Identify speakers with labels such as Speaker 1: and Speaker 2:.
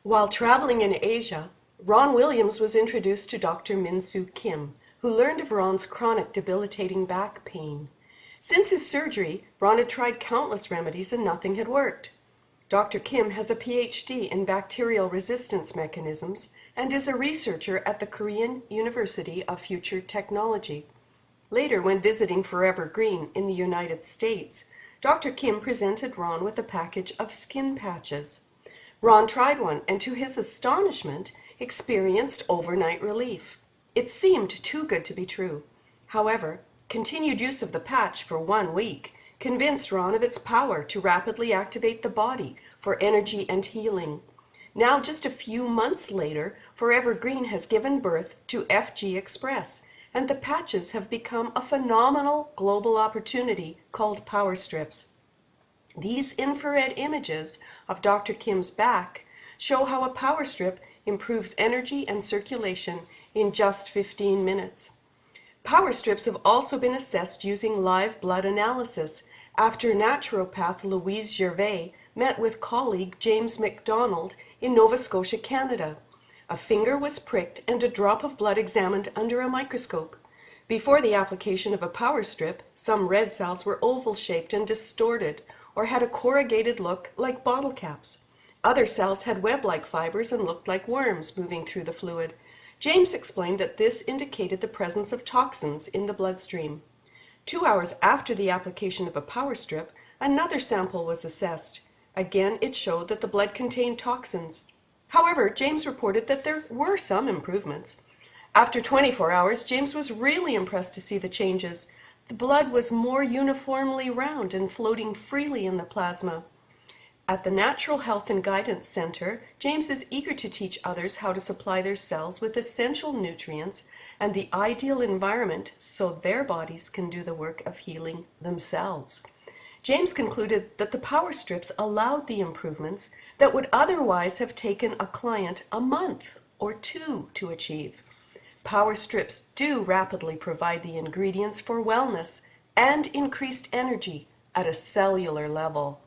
Speaker 1: While traveling in Asia, Ron Williams was introduced to Dr. Min-Soo Kim, who learned of Ron's chronic debilitating back pain. Since his surgery, Ron had tried countless remedies and nothing had worked. Dr. Kim has a PhD in bacterial resistance mechanisms and is a researcher at the Korean University of Future Technology. Later, when visiting Forever Green in the United States, Dr. Kim presented Ron with a package of skin patches. Ron tried one and, to his astonishment, experienced overnight relief. It seemed too good to be true. However, continued use of the patch for 1 week convinced Ron of its power to rapidly activate the body for energy and healing. Now, just a few months later, Forever Green has given birth to FGXpress, and the patches have become a phenomenal global opportunity called power strips. These infrared images of Dr. Kim's back show how a power strip improves energy and circulation in just 15 minutes. Power strips have also been assessed using live blood analysis after naturopath Louise Gervais met with colleague James MacDonald in Nova Scotia, Canada. A finger was pricked and a drop of blood examined under a microscope. Before the application of a power strip, some red cells were oval-shaped and distorted, or had a corrugated look like bottle caps. Other cells had web-like fibers and looked like worms moving through the fluid. James explained that this indicated the presence of toxins in the bloodstream. 2 hours after the application of a power strip, another sample was assessed. Again, it showed that the blood contained toxins. However, James reported that there were some improvements. After 24 hours, James was really impressed to see the changes. The blood was more uniformly round and floating freely in the plasma. At the Natural Health and Guidance Center, James is eager to teach others how to supply their cells with essential nutrients and the ideal environment so their bodies can do the work of healing themselves. James concluded that the power strips allowed the improvements that would otherwise have taken a client a month or 2 to achieve. Power strips do rapidly provide the ingredients for wellness and increased energy at a cellular level.